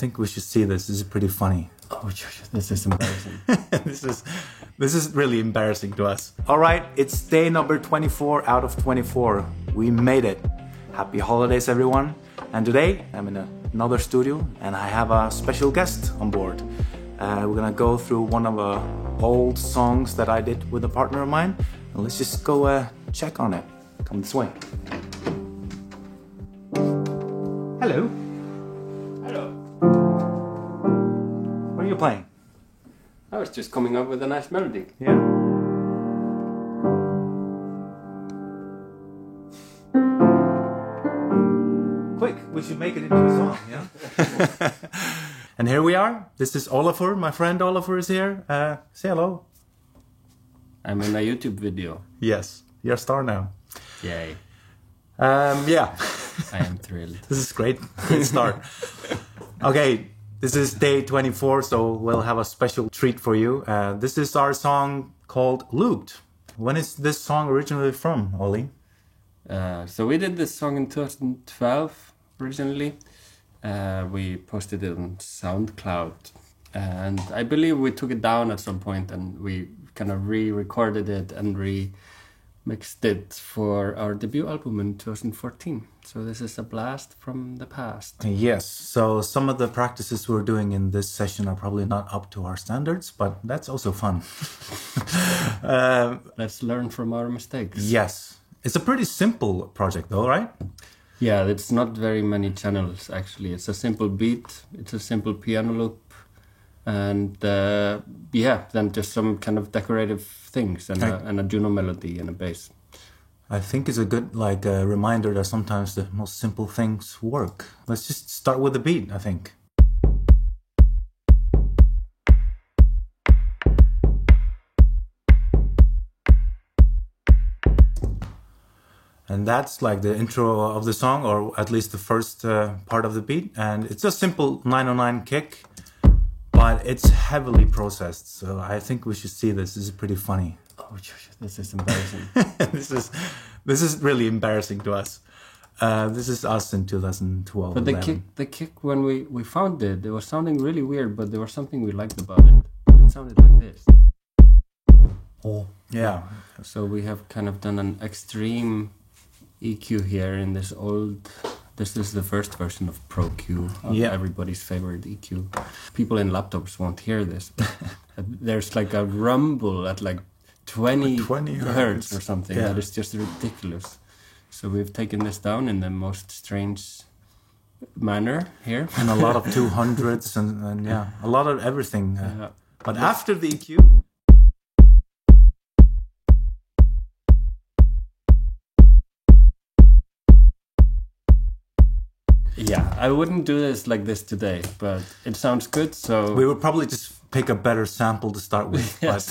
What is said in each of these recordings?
think we should see this. This is pretty funny. Oh, this is embarrassing. This is really embarrassing to us. All right, it's day number 24 out of 24. We made it. Happy holidays, everyone. And today I'm in another studio and I have a special guest on board. We're gonna go through one of the old songs that I did with a partner of mine. And let's just go check on it. Come this way. Hello. Hello. What are you playing? I was just coming up with a nice melody. Yeah. Quick, we should make it into a song, yeah? And here we are. This is Olafur. My friend Olafur is here. Say hello. I'm in a YouTube video. Yes, you're a star now. Yay. Yeah. I am thrilled. This is great. Great start. Okay, this is day 24, so we'll have a special treat for you. This is our song called Looped. When is this song originally from, Ollie? So we did this song in 2012 originally. We posted it on SoundCloud. And I believe we took it down at some point and we kind of re-recorded it and remixed it for our debut album in 2014. So this is a blast from the past. Yes, so some of the practices we're doing in this session are probably not up to our standards, but that's also fun. Let's learn from our mistakes. Yes. It's a pretty simple project though, right? Yeah, it's not very many channels actually. It's a simple beat, it's a simple piano loop, and then just some kind of decorative things and a Juno melody and a bass. I think it's a good reminder that sometimes the most simple things work. Let's just start with the beat, I think. And that's like the intro of the song, or at least the first part of the beat. And it's a simple 909 kick, but it's heavily processed. So I think we should see this. This is pretty funny. Oh, this is embarrassing. This is really embarrassing to us. This is us in 2012. But the kick when we found it was sounding really weird, but there was something we liked about it. It sounded like this. Oh, yeah. So we have kind of done an extreme EQ here in this old. This is the first version of Pro Q, everybody's favorite EQ. People in laptops won't hear this. There's like a rumble at like 20 hertz or something. That is just ridiculous. So we've taken this down in the most strange manner here. And a lot of 200s and a lot of everything. But after the EQ... Yeah, I wouldn't do this like this today, but it sounds good, so... We would probably just pick a better sample to start with, but...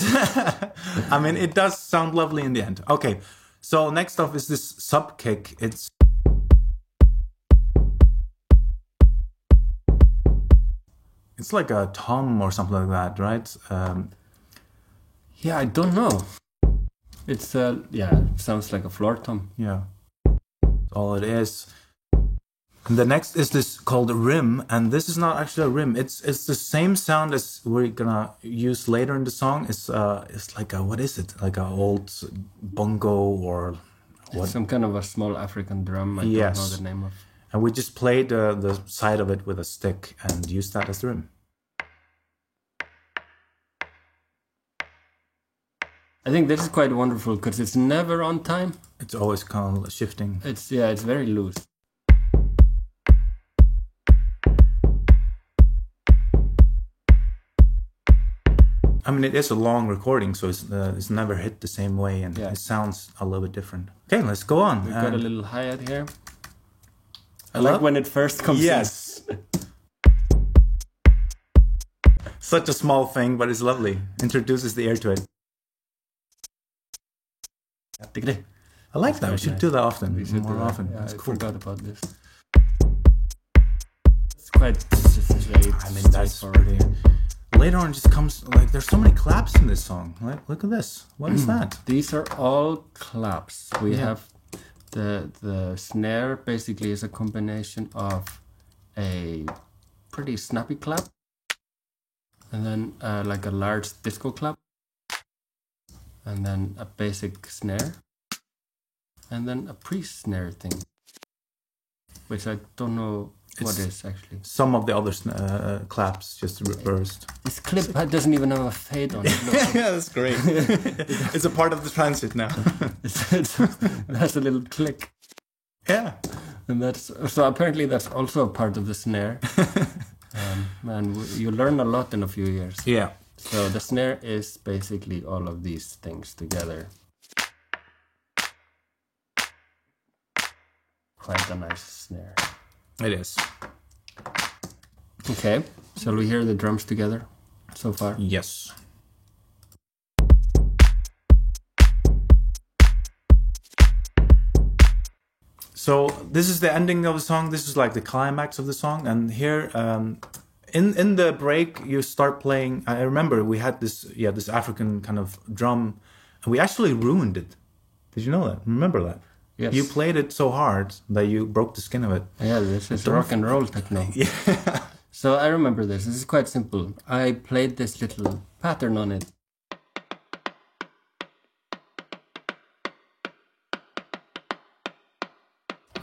I mean, it does sound lovely in the end. Okay, so next up is this sub kick. It's like a tom or something like that, right? Yeah, I don't know. It's, it sounds like a floor tom. Yeah, that's all it is. And the next is this called rim, and this is not actually a rim. It's the same sound as we're gonna use later in the song. It's like a, what is it? Like a old bongo or what? Some kind of a small African drum. I don't know the name of. And we just played the side of it with a stick and used that as the rim. I think this is quite wonderful because it's never on time. It's always kind of shifting. It's very loose. I mean, it is a long recording, so it's never hit the same way, and it sounds a little bit different. Okay, let's go on. We've got a little hi-hat here. I like when it first comes in. Yes. Such a small thing, but it's lovely. Introduces the air to it. I like that. We should do that often. More often. Yeah, That's cool. I forgot about this. It's quite straight. I mean, that's pretty... Later on, it just comes like there's so many claps in this song. Like, look at this. What is that? These are all claps. We have the snare basically is a combination of a pretty snappy clap, and then like a large disco clap, and then a basic snare, and then a pre-snare thing, which I don't know what is actually. Some of the other claps just reversed. This clip doesn't even have a fade on it. Yeah, that's great. It's a part of the transit now. It has a little click. Yeah. And so apparently that's also a part of the snare. And you learn a lot in a few years. Yeah. So the snare is basically all of these things together. Quite a nice snare. It is. Okay, shall we hear the drums together so far? Yes. So this is the ending of the song. This is like the climax of the song. And here, in the break, you start playing. I remember we had this African kind of drum, and we actually ruined it. Did you know that? Remember that? Yes. You played it so hard that you broke the skin of it. Yeah, this is rock and roll techno. Yeah. So I remember this. This is quite simple. I played this little pattern on it.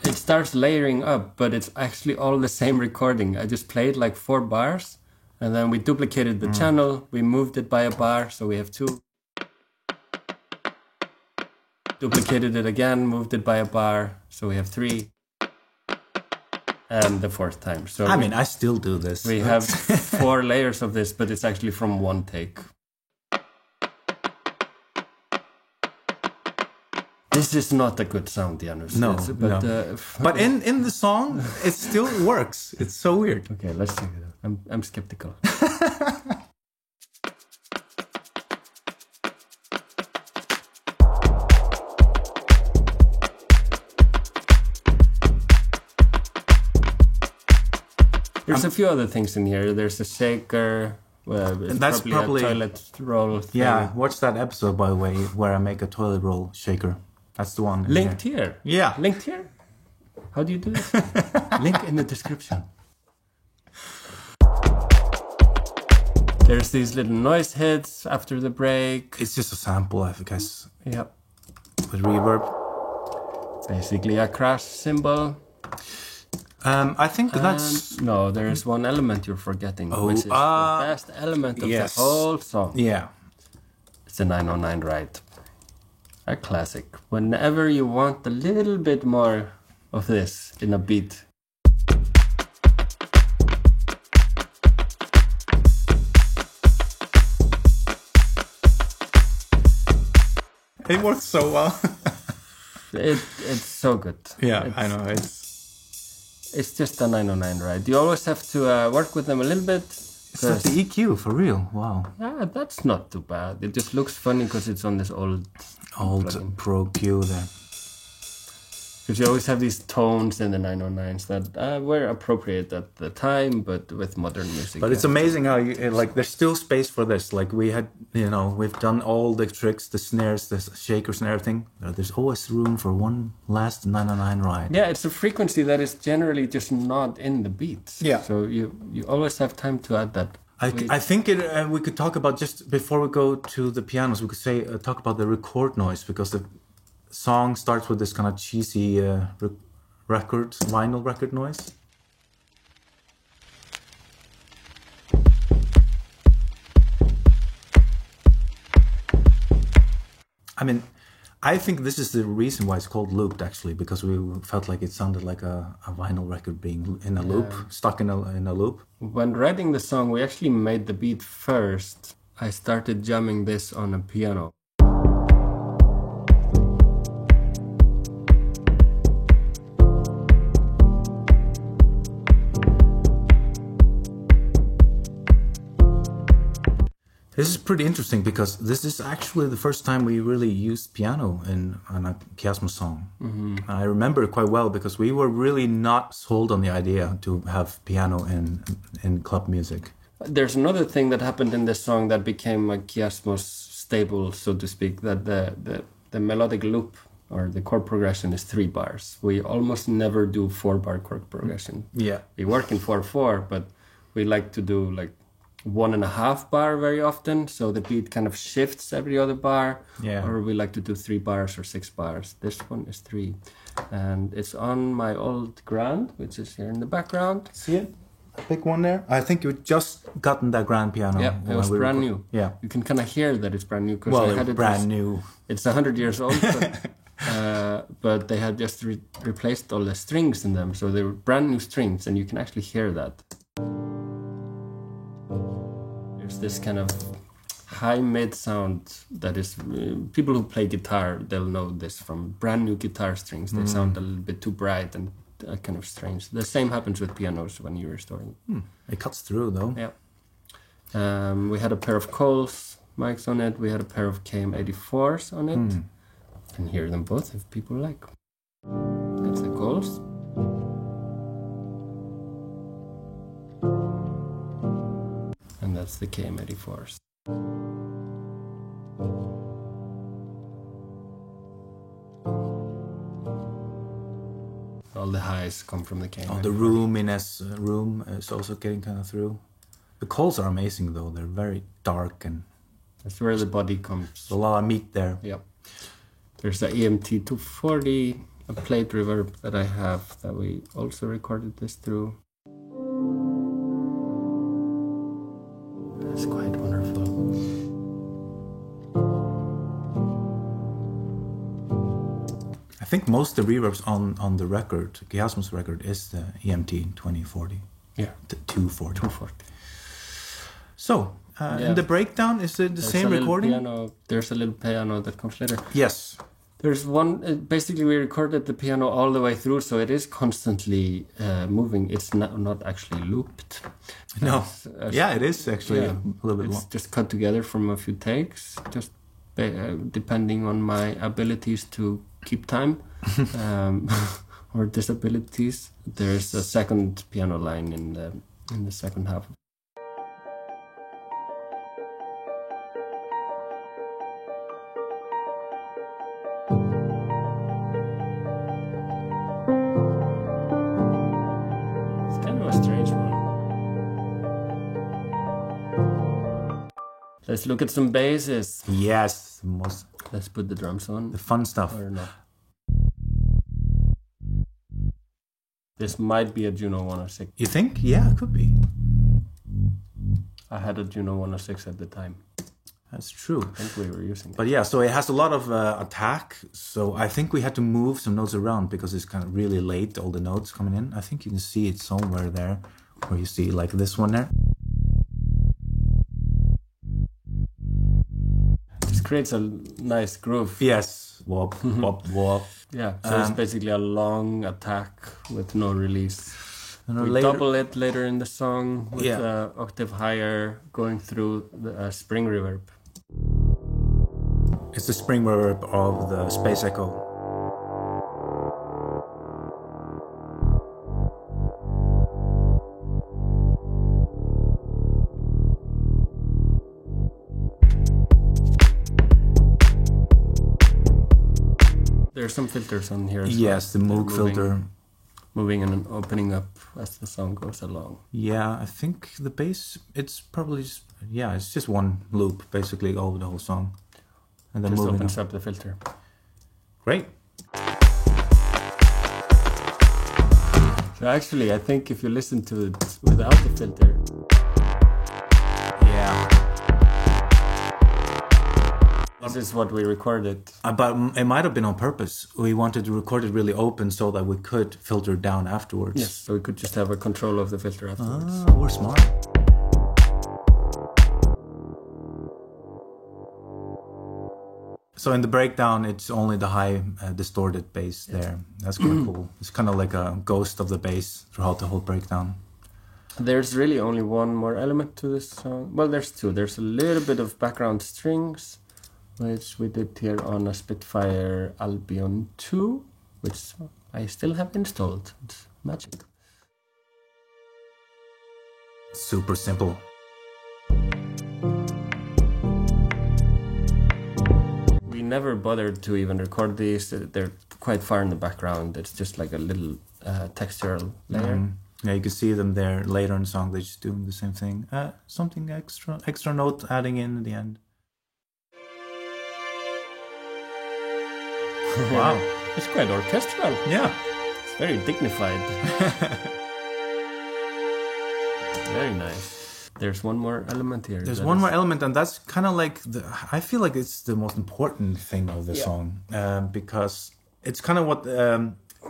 It starts layering up, but it's actually all the same recording. I just played like 4 bars, and then we duplicated the channel. We moved it by a bar, so we have 2. Duplicated it again, moved it by a bar, so we have 3. And the 4th time. So I mean, I still do this. we have 4 layers of this, but it's actually from 1 take. This is not a good sound, Janus. No, no. But in the song, it still works. It's so weird. Okay, let's check it out. I'm skeptical. There's a few other things in here. There's a shaker. That's probably a toilet roll thing. Yeah, watch that episode, by the way, where I make a toilet roll shaker. That's the one. Linked here. Yeah. Linked here? How do you do this? Link in the description. There's these little noise hits after the break. It's just a sample, I guess. Yep. With reverb. Basically a crash cymbal. I think that's... No, there is one element you're forgetting, which is the best element of the whole song. Yeah. It's a 909 Ride. A classic. Whenever you want a little bit more of this in a beat. It works so well. It's so good. Yeah, I know. It's just a 909 Ride. You always have to work with them a little bit. Is that the EQ for real? Wow. Yeah, that's not too bad. It just looks funny because it's on this old plugin. Pro Q there. Because you always have these tones in the 909s that were appropriate at the time, but with modern music. But it's amazing how there's still space for this. Like we had, we've done all the tricks, the snares, the shakers and everything. There's always room for one last 909 ride. Yeah, it's a frequency that is generally just not in the beats. Yeah. So you always have time to add that. I think we could talk about, just before we go to the pianos, we could talk about the record noise, because the song starts with this kind of cheesy vinyl record noise. I mean, I think this is the reason why it's called looped, actually, because we felt like it sounded like a vinyl record being in a loop, stuck in a loop. When writing the song, we actually made the beat first. I started jamming this on a piano. This is pretty interesting, because this is actually the first time we really used piano on a Kiasmo song. Mm-hmm. I remember it quite well, because we were really not sold on the idea to have piano in club music. There's another thing that happened in this song that became a Kiasmo's staple, so to speak, that the melodic loop or the chord progression is 3 bars. We almost never do 4-bar chord progression. Yeah. We work in 4/4, but We like to do like 1.5 bar very often, so the beat kind of shifts every other bar. Yeah. Or we like to do 3 bars or 6 bars. This one is 3, and it's on my old Grand, which is here in the background. See it? A big one there. I think you just gotten that grand piano. Yeah, it was brand new. Yeah, you can kind of hear that it's brand new because well, I had it brand new. It's 100 years old, but they had just replaced all the strings in them, so they were brand new strings, and you can actually hear that. There's this kind of high mid sound that is people who play guitar, they'll know this from brand new guitar strings. They sound a little bit too bright and kind of strange. The same happens with pianos when you restore them. It cuts through though. Yeah. We had a pair of Coles mics on it. We had a pair of KM84s on it. You can hear them both if people like. That's the Coles. And that's the KM84s. All the highs come from the KM84. Oh, the roominess room is also getting kind of through. The Coles are amazing though. They're very dark and that's where the body comes. a lot of meat there. Yep. There's the EMT 240, a plate reverb that I have that we also recorded this through. That's quite wonderful. I think most of the reverbs on the record, Kiasmus record, is the EMT 2040. Yeah. The 240. 240. So, in the breakdown, is it the same recording? There's a little piano that comes later. Yes. There's one, basically we recorded the piano all the way through, so it is constantly moving. It's not actually looped. No. Yeah, it is actually a little bit long. It's just cut together from a few takes, just depending on my abilities to keep time or disabilities. There's a second piano line in the second half. Let's look at some basses. Yes, Let's put the drums on. The fun stuff. Or not. This might be a Juno 106. You think? Yeah, it could be. I had a Juno 106 at the time. That's true. I think we were using it. But yeah, so it has a lot of attack. So I think we had to move some notes around because it's kind of really late, all the notes coming in. I think you can see it somewhere there, where you see like this one there. Creates a nice groove. Yes. Wop, wop, wop. Yeah, so it's basically a long attack with no release. We later, double it later in the song with an octave higher going through the spring reverb. It's the spring reverb of the Space Echo. There's some filters on here as well. Yes, the Moog filter. Moving and opening up as the song goes along. Yeah, I think the bass, it's probably, it's just one loop basically over the whole song. And then just moving opens up the filter. Great. So actually, I think if you listen to it without the filter... Yeah. This is what we recorded. But it might have been on purpose. We wanted to record it really open so that we could filter down afterwards. Yes, so we could just have a control of the filter afterwards. Ah, we're smart. So in the breakdown, it's only the high distorted bass there. That's kind of cool. It's kind of like a ghost of the bass throughout the whole breakdown. There's really only one more element to this song. Well, there's two. There's a little bit of background strings, which we did here on a Spitfire Albion 2, which I still have installed. It's magic. Super simple. We never bothered to even record these. They're quite far in the background. It's just like a little textural layer. Yeah, you can see them there later in the song. They're just doing the same thing. Something extra note adding in the end. Wow, it's quite orchestral. Yeah, it's very dignified. Very nice. There's one more element here. There's one more element, and that's kind of like I feel like it's the most important thing of the song, because it's kind of what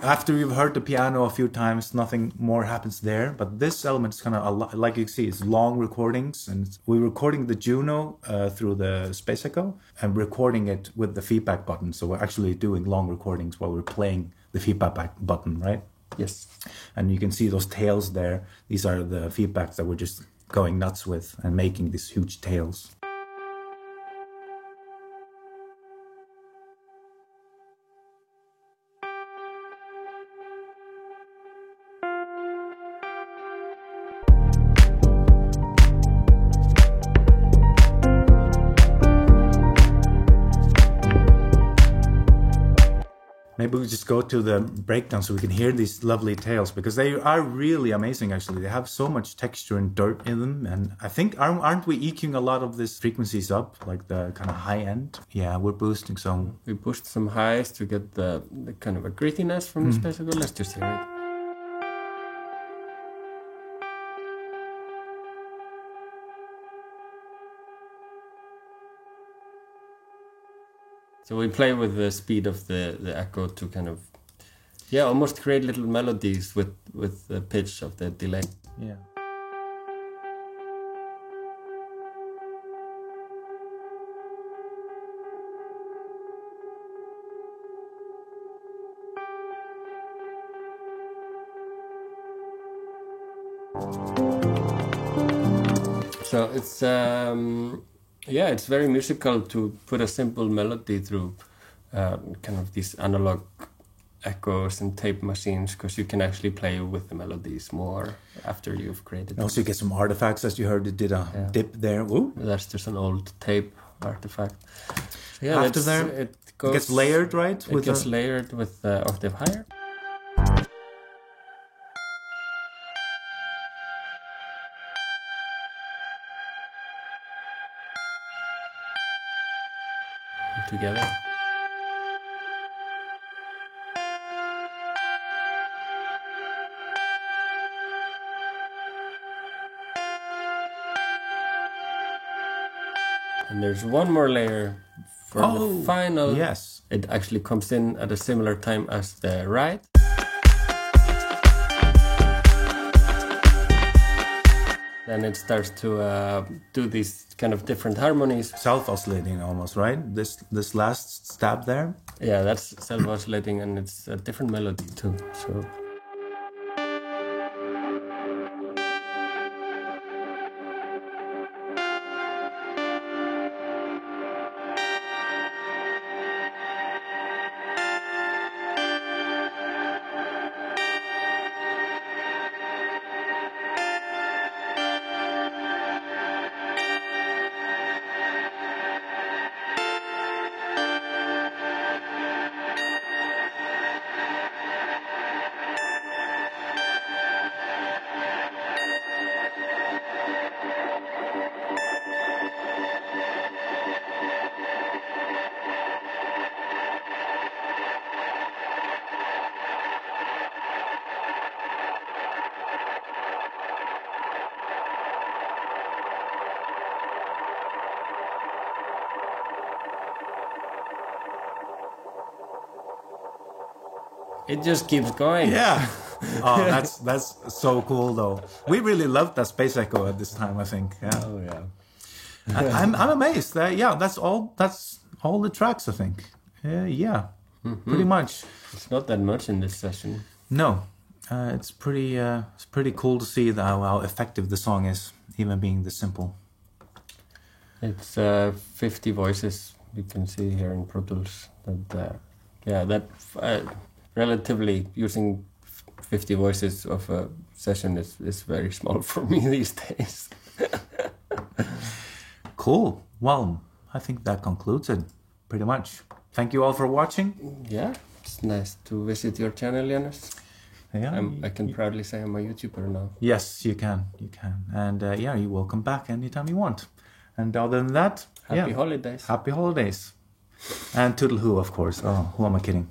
after you've heard the piano a few times, nothing more happens there. But this element is kind of like you see, it's long recordings, and we're recording the Juno through the Space Echo and recording it with the feedback button. So we're actually doing long recordings while we're playing the feedback button, right? Yes. And you can see those tails there. These are the feedbacks that we're just going nuts with and making these huge tails. Maybe we just go to the breakdown so we can hear these lovely tails, because they are really amazing, actually. They have so much texture and dirt in them. And I think, aren't we EQing a lot of these frequencies up, like the kind of high end? Yeah, we're boosting some. We pushed some highs to get the kind of a grittiness from the Space Echo. Let's just hear it. So we play with the speed of the echo to kind of, almost create little melodies with the pitch of the delay. Yeah. So it's it's very musical to put a simple melody through kind of these analog echoes and tape machines, because you can actually play with the melodies more after you've created them. Also, you get some artifacts, as you heard. It did a dip there. Ooh. That's just an old tape artifact. Yeah, after there, it gets layered, right? It gets layered with octave higher. Together. And there's one more layer for the final. Yes. It actually comes in at a similar time as the right. Then it starts to do these kind of different harmonies. Self-oscillating almost, right? This last stab there? Yeah, that's self-oscillating, and it's a different melody too. So. It just keeps going. Yeah. Oh, that's so cool, though. We really loved that Space Echo at this time, I think. Yeah. Oh yeah. I'm amazed. That's all the tracks, I think. Pretty much. It's not that much in this session. No, it's pretty cool to see how effective the song is, even being this simple. It's 50 voices you can see here in Pro Tools. Relatively using 50 voices of a session is very small for me these days. Cool. Well, I think that concludes it, pretty much. Thank you all for watching. Yeah, it's nice to visit your channel, Janus. Yeah, I can proudly say I'm a YouTuber now. Yes, you can. You can. And yeah, you're welcome back anytime you want. And other than that, Happy holidays. Happy holidays. And toodle-hoo, of course. Oh, who am I kidding?